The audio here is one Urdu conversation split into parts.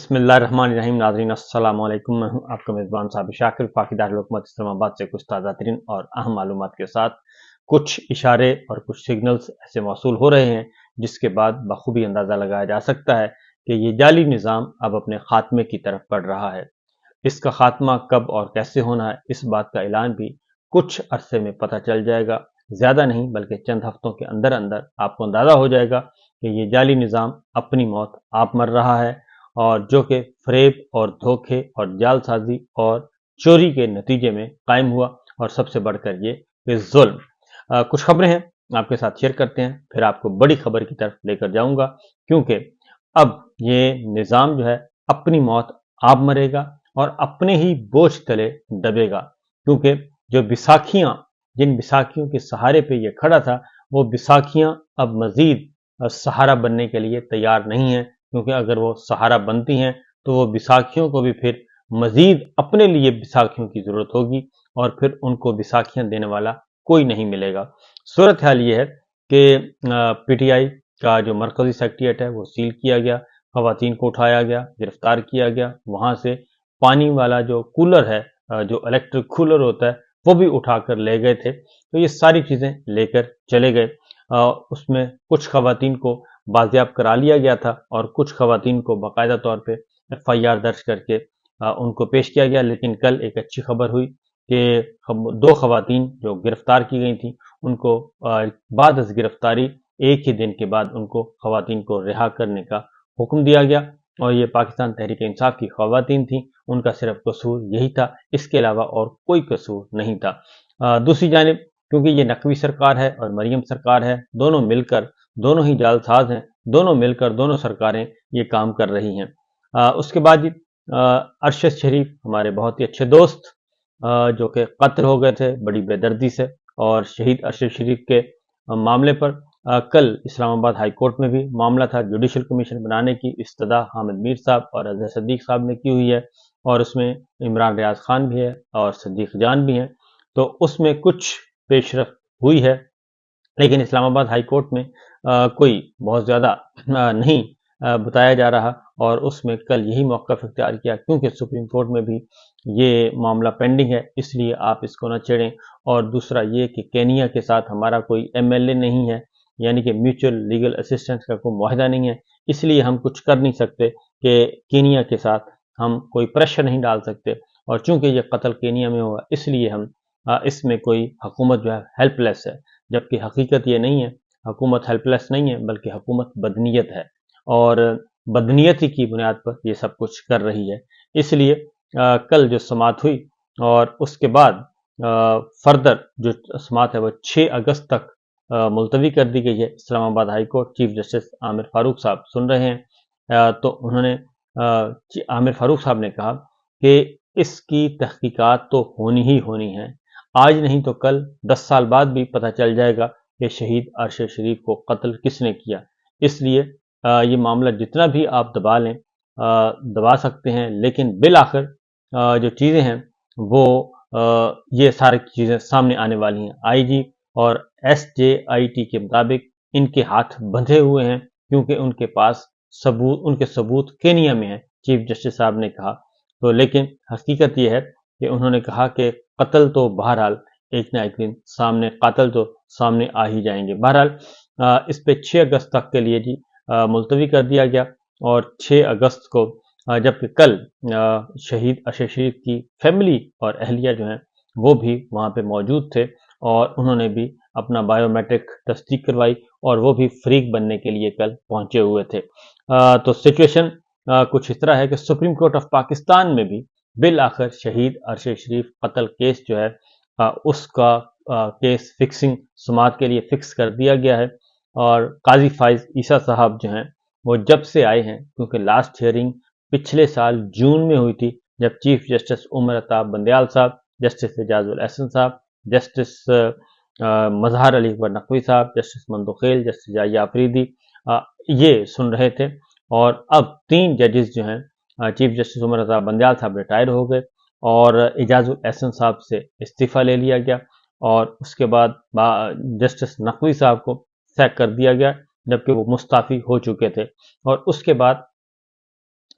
بسم اللہ الرحمن الرحیم۔ ناظرین السلام علیکم، میں ہوں آپ کا میزبان صاحب شاکر، وفاقی دارالحکومت اسلام آباد سے کچھ تازہ ترین اور اہم معلومات کے ساتھ۔ کچھ اشارے اور کچھ سگنلز ایسے موصول ہو رہے ہیں جس کے بعد بخوبی اندازہ لگایا جا سکتا ہے کہ یہ جعلی نظام اب اپنے خاتمے کی طرف بڑھ رہا ہے۔ اس کا خاتمہ کب اور کیسے ہونا ہے، اس بات کا اعلان بھی کچھ عرصے میں پتہ چل جائے گا۔ زیادہ نہیں بلکہ چند ہفتوں کے اندر اندر آپ کو اندازہ ہو جائے گا کہ یہ جعلی نظام اپنی موت آپ مر رہا ہے، اور جو کہ فریب اور دھوکے اور جال سازی اور چوری کے نتیجے میں قائم ہوا، اور سب سے بڑھ کر یہ کہ ظلم۔ کچھ خبریں ہیں آپ کے ساتھ شیئر کرتے ہیں، پھر آپ کو بڑی خبر کی طرف لے کر جاؤں گا، کیونکہ اب یہ نظام جو ہے اپنی موت آپ مرے گا اور اپنے ہی بوجھ تلے دبے گا، کیونکہ جو بیساکھیاں، جن بیساکھیوں کے سہارے پہ یہ کھڑا تھا، وہ بیساکھیاں اب مزید سہارا بننے کے لیے تیار نہیں ہیں، کیونکہ اگر وہ سہارا بنتی ہیں تو وہ بیساکھیوں کو بھی پھر مزید اپنے لیے بیساکھیوں کی ضرورت ہوگی، اور پھر ان کو بیساکھیاں دینے والا کوئی نہیں ملے گا۔ صورتحال یہ ہے کہ پی ٹی آئی کا جو مرکزی سیکریٹریٹ ہے وہ سیل کیا گیا، خواتین کو اٹھایا گیا، گرفتار کیا گیا، وہاں سے پانی والا جو کولر ہے، جو الیکٹرک کولر ہوتا ہے، وہ بھی اٹھا کر لے گئے تھے۔ تو یہ ساری چیزیں لے کر چلے گئے۔ اس میں کچھ خواتین کو بازیاب کرا لیا گیا تھا، اور کچھ خواتین کو باقاعدہ طور پہ ایف آئی آر درج کر کے ان کو پیش کیا گیا۔ لیکن کل ایک اچھی خبر ہوئی کہ 2 خواتین جو گرفتار کی گئی تھیں، ان کو بعد از گرفتاری ایک ہی دن کے بعد ان کو خواتین کو رہا کرنے کا حکم دیا گیا، اور یہ پاکستان تحریک انصاف کی خواتین تھیں، ان کا صرف قصور یہی تھا، اس کے علاوہ اور کوئی قصور نہیں تھا۔ دوسری جانب کیونکہ یہ نقوی سرکار ہے اور مریم سرکار ہے، دونوں مل کر، دونوں ہی جال ساز ہیں، دونوں مل کر دونوں سرکاریں یہ کام کر رہی ہیں۔ اس کے بعد ارشد شریف، ہمارے بہت ہی اچھے دوست، جو کہ قتل ہو گئے تھے بڑی بے دردی سے، اور شہید ارشد شریف کے معاملے پر کل اسلام آباد ہائی کورٹ میں بھی معاملہ تھا۔ جوڈیشل کمیشن بنانے کی استدعا حامد میر صاحب اور اظہر صدیق صاحب نے کی ہوئی ہے، اور اس میں عمران ریاض خان بھی ہے اور صدیق جان بھی ہیں، تو اس میں کچھ پیش رفت ہوئی ہے، لیکن اسلام آباد ہائی کورٹ میں کوئی بہت زیادہ نہیں بتایا جا رہا، اور اس میں کل یہی موقف اختیار کیا کیونکہ سپریم کورٹ میں بھی یہ معاملہ پینڈنگ ہے، اس لیے آپ اس کو نہ چھیڑیں۔ اور دوسرا یہ کہ کینیا کے ساتھ ہمارا کوئی ایم ایل اے نہیں ہے، یعنی کہ میوچل لیگل اسسٹنس کا کوئی معاہدہ نہیں ہے، اس لیے ہم کچھ کر نہیں سکتے کہ کینیا کے ساتھ ہم کوئی پریشر نہیں ڈال سکتے، اور چونکہ یہ قتل کینیا میں ہوا، اس لیے ہم اس میں کوئی حکومت جو ہے ہیلپ لیس ہے، جبکہ حقیقت یہ نہیں ہے، حکومت ہیلپ لیس نہیں ہے بلکہ حکومت بدنیت ہے، اور بدنیتی کی بنیاد پر یہ سب کچھ کر رہی ہے۔ اس لیے کل جو سماعت ہوئی، اور اس کے بعد فردر جو سماعت ہے وہ 6 اگست تک ملتوی کر دی گئی ہے۔ اسلام آباد ہائی کورٹ چیف جسٹس عامر فاروق صاحب سن رہے ہیں، تو انہوں نے عامر فاروق صاحب نے کہا کہ اس کی تحقیقات تو ہونی ہی ہونی ہے، آج نہیں تو کل، 10 سال بعد بھی پتہ چل جائے گا کہ شہید ارشد شریف کو قتل کس نے کیا۔ اس لیے یہ معاملہ جتنا بھی آپ دبا لیں، دبا سکتے ہیں، لیکن بالآخر جو چیزیں ہیں وہ یہ ساری چیزیں سامنے آنے والی ہیں۔ آئی جی اور ایس جے آئی ٹی کے مطابق ان کے ہاتھ بندھے ہوئے ہیں، کیونکہ ان کے پاس ثبوت، ان کے ثبوت کینیا میں ہیں، چیف جسٹس صاحب نے کہا۔ تو لیکن حقیقت یہ ہے کہ انہوں نے کہا کہ قتل تو بہرحال ایک نہ ایک دن سامنے، قاتل تو سامنے آ ہی جائیں گے۔ بہرحال اس پہ 6 اگست تک کے لیے جی ملتوی کر دیا گیا، اور 6 اگست کو جبکہ کل شہید ارشد شریف کی فیملی اور اہلیہ جو ہیں وہ بھی وہاں پہ موجود تھے، اور انہوں نے بھی اپنا بائیو میٹرک تصدیق کروائی، اور وہ بھی فریق بننے کے لیے کل پہنچے ہوئے تھے۔ تو سچویشن کچھ اس طرح ہے کہ سپریم کورٹ آف پاکستان میں بھی بالآخر شہید ارشد شریف قتل کیس جو ہے اس کا کیس فکسنگ سماعت کے لیے فکس کر دیا گیا ہے، اور قاضی فائز عیسیٰ صاحب جو ہیں وہ جب سے آئے ہیں، کیونکہ لاسٹ ہیئرنگ پچھلے سال جون میں ہوئی تھی، جب چیف جسٹس عمر عطا بندیال صاحب، جسٹس اعجاز الاحسن صاحب، جسٹس مظہر علی اکبر نقوی صاحب، جسٹس مندوخیل، جسٹس جائیہ آفریدی یہ سن رہے تھے، اور اب 3 ججز جو ہیں، چیف جسٹس عمر عطا بندیال صاحب ریٹائر ہو گئے، اور اعجاز الاحسن صاحب سے استعفیٰ لے لیا گیا، اور اس کے بعد جسٹس نقوی صاحب کو سیک کر دیا گیا، جبکہ وہ مستعفی ہو چکے تھے، اور اس کے بعد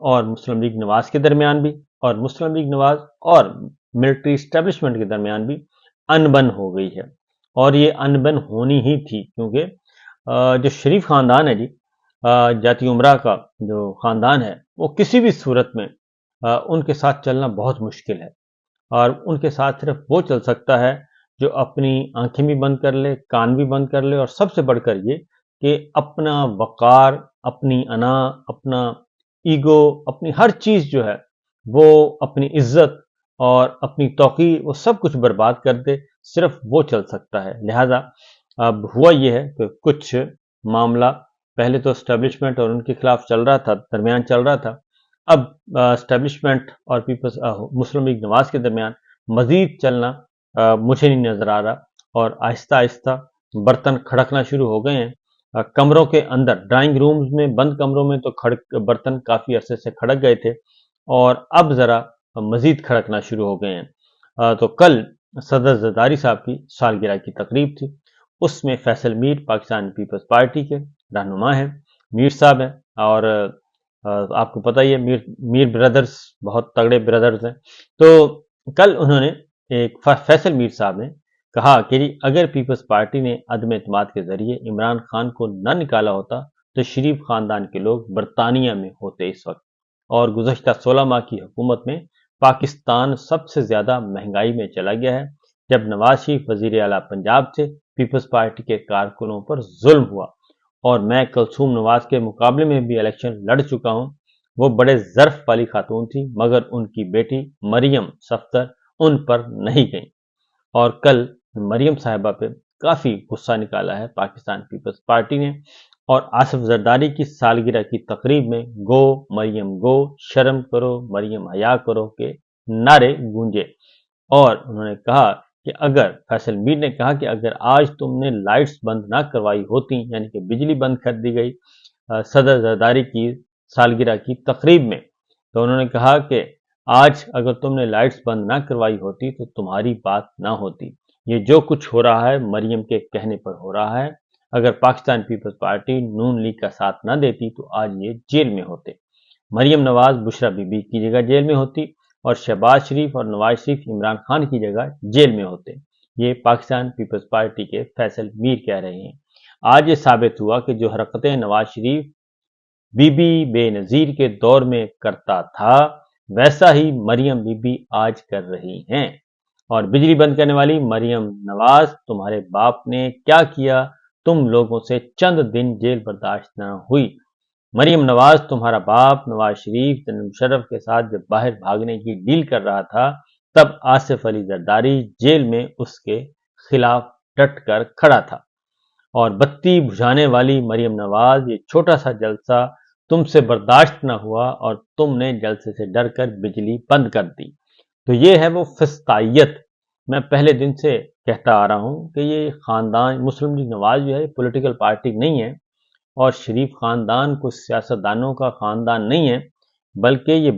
اور مسلم لیگ نواز کے درمیان بھی، اور مسلم لیگ نواز اور ملٹری اسٹیبلشمنٹ کے درمیان بھی انبن ہو گئی ہے، اور یہ انبن ہونی ہی تھی، کیونکہ جو شریف خاندان ہے جی، جاتی عمرہ کا جو خاندان ہے، وہ کسی بھی صورت میں ان کے ساتھ چلنا بہت مشکل ہے، اور ان کے ساتھ صرف وہ چل سکتا ہے جو اپنی آنکھیں بھی بند کر لے، کان بھی بند کر لے، اور سب سے بڑھ کر یہ کہ اپنا وقار، اپنی انا، اپنا ایگو، اپنی ہر چیز جو ہے وہ، اپنی عزت اور اپنی توقیر، وہ سب کچھ برباد کر دے، صرف وہ چل سکتا ہے۔ لہذا اب ہوا یہ ہے کہ کچھ معاملہ پہلے تو اسٹیبلشمنٹ اور ان کے خلاف چل رہا تھا، درمیان چل رہا تھا، اب اسٹیبلشمنٹ اور پیپلز مسلم لیگ نواز کے درمیان مزید چلنا مجھے نہیں نظر آ رہا، اور آہستہ آہستہ برتن کھڑکنا شروع ہو گئے ہیں کمروں کے اندر، ڈرائنگ رومز میں، بند کمروں میں تو برتن کافی عرصے سے کھڑک گئے تھے، اور اب ذرا مزید کھڑکنا شروع ہو گئے ہیں۔ تو کل صدر زرداری صاحب کی سالگرہ کی تقریب تھی، اس میں فیصل میر پاکستان پیپلز پارٹی کے رہنما ہیں، میر صاحب ہیں، اور آپ کو پتہ ہی ہے میر بردرز بہت تگڑے بردرز ہیں۔ تو کل انہوں نے فیصل میر صاحب نے کہا کہ اگر پیپلز پارٹی نے عدم اعتماد کے ذریعے عمران خان کو نہ نکالا ہوتا تو شریف خاندان کے لوگ برطانیہ میں ہوتے اس وقت، اور گزشتہ 16 ماہ کی حکومت میں پاکستان سب سے زیادہ مہنگائی میں چلا گیا ہے۔ جب نواز شریف وزیر اعلیٰ پنجاب تھے، پیپلز پارٹی کے کارکنوں پر ظلم ہوا، اور میں کلثوم نواز کے مقابلے میں بھی الیکشن لڑ چکا ہوں۔ وہ بڑے ظرف والی خاتون تھی، مگر ان کی بیٹی مریم صفدر ان پر نہیں گئیں، اور کل مریم صاحبہ پہ کافی غصہ نکالا ہے پاکستان پیپلز پارٹی نے، اور آصف زرداری کی سالگرہ کی تقریب میں گو مریم گو، شرم کرو مریم حیا کرو کے نعرے گونجے، اور انہوں نے کہا کہ اگر فیصل میر نے کہا کہ اگر آج تم نے لائٹس بند نہ کروائی ہوتی، یعنی کہ بجلی بند کر دی گئی صدر زرداری کی سالگرہ کی تقریب میں، تو انہوں نے کہا کہ آج اگر تم نے لائٹس بند نہ کروائی ہوتی تو تمہاری بات نہ ہوتی، یہ جو کچھ ہو رہا ہے مریم کے کہنے پر ہو رہا ہے، اگر پاکستان پیپلز پارٹی نون لیگ کا ساتھ نہ دیتی تو آج یہ جیل میں ہوتے، مریم نواز بشرا بی بی کی جگہ جیل میں ہوتی، اور شہباز شریف اور نواز شریف عمران خان کی جگہ جیل میں ہوتے۔ یہ پاکستان پیپلز پارٹی کے فیصل میر کہہ رہے ہیں۔ آج یہ ثابت ہوا کہ جو حرکتیں نواز شریف بی بی بے نظیر کے دور میں کرتا تھا، ویسا ہی مریم بی بی آج کر رہی ہیں، اور بجلی بند کرنے والی مریم نواز، تمہارے باپ نے کیا کیا؟ تم لوگوں سے چند دن جیل برداشت نہ ہوئی۔ مریم نواز، تمہارا باپ نواز شریف جنرل مشرف کے ساتھ جب باہر بھاگنے کی ڈیل کر رہا تھا، تب آصف علی زرداری جیل میں اس کے خلاف ڈٹ کر کھڑا تھا، اور بتی بجھانے والی مریم نواز، یہ چھوٹا سا جلسہ تم سے برداشت نہ ہوا اور تم نے جلسے سے ڈر کر بجلی بند کر دی۔ تو یہ ہے وہ فسطائیت۔ میں پہلے دن سے کہتا آ رہا ہوں کہ یہ خاندان مسلم لیگ نواز جو ہے پولیٹیکل پارٹی نہیں ہے، اور شریف خاندان کچھ سیاستدانوں کا خاندان نہیں ہے، بلکہ یہ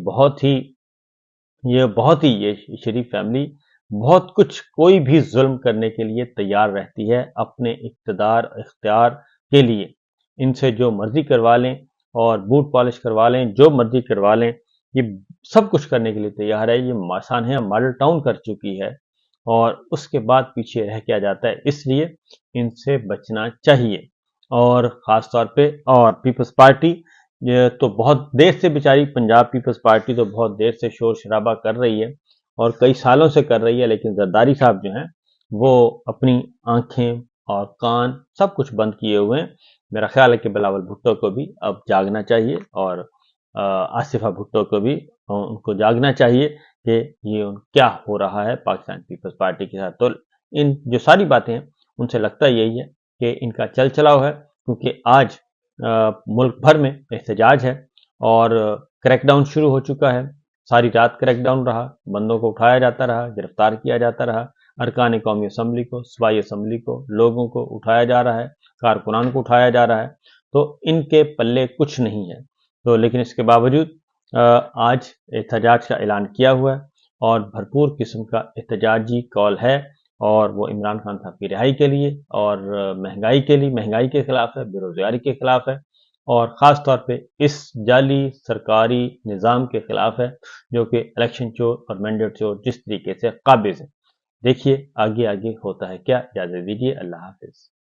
شریف فیملی بہت کچھ، کوئی بھی ظلم کرنے کے لیے تیار رہتی ہے اپنے اقتدار اختیار کے لیے۔ ان سے جو مرضی کروا لیں، اور بوٹ پالش کروا لیں، جو مرضی کروا لیں، یہ سب کچھ کرنے کے لیے تیار ہے۔ یہ سانحہ ماڈل ٹاؤن کر چکی ہے، اور اس کے بعد پیچھے رہ کیا جاتا ہے، اس لیے ان سے بچنا چاہیے۔ اور خاص طور پہ اور پیپلز پارٹی تو بہت دیر سے بیچاری، پنجاب پیپلز پارٹی تو بہت دیر سے شور شرابہ کر رہی ہے، اور کئی سالوں سے کر رہی ہے، لیکن زرداری صاحب جو ہیں وہ اپنی آنکھیں اور کان سب کچھ بند کیے ہوئے ہیں۔ میرا خیال ہے کہ بلاول بھٹو کو بھی اب جاگنا چاہیے، اور آصفہ بھٹو کو بھی ان کو جاگنا چاہیے کہ یہ کیا ہو رہا ہے پاکستان پیپلز پارٹی کے ساتھ۔ تو ان جو ساری باتیں ہیں ان سے لگتا یہی ہے کہ ان کا چل چلاؤ ہے، کیونکہ آج ملک بھر میں احتجاج ہے، اور کریک ڈاؤن شروع ہو چکا ہے۔ ساری رات کریک ڈاؤن رہا، بندوں کو اٹھایا جاتا رہا، گرفتار کیا جاتا رہا، ارکان قومی اسمبلی کو، صوبائی اسمبلی کو، لوگوں کو اٹھایا جا رہا ہے، کارکنان کو اٹھایا جا رہا ہے، تو ان کے پلے کچھ نہیں ہے۔ تو لیکن اس کے باوجود آج احتجاج کا اعلان کیا ہوا ہے، اور بھرپور قسم کا احتجاجی کال ہے، اور وہ عمران خان صاحب کی رہائی کے لیے، اور مہنگائی کے خلاف ہے، بے روزگاری کے خلاف ہے، اور خاص طور پہ اس جعلی سرکاری نظام کے خلاف ہے جو کہ الیکشن چور اور مینڈیٹ چور جس طریقے سے قابض ہے۔ دیکھیے آگے آگے ہوتا ہے کیا۔ اجازت دیجیے، اللہ حافظ۔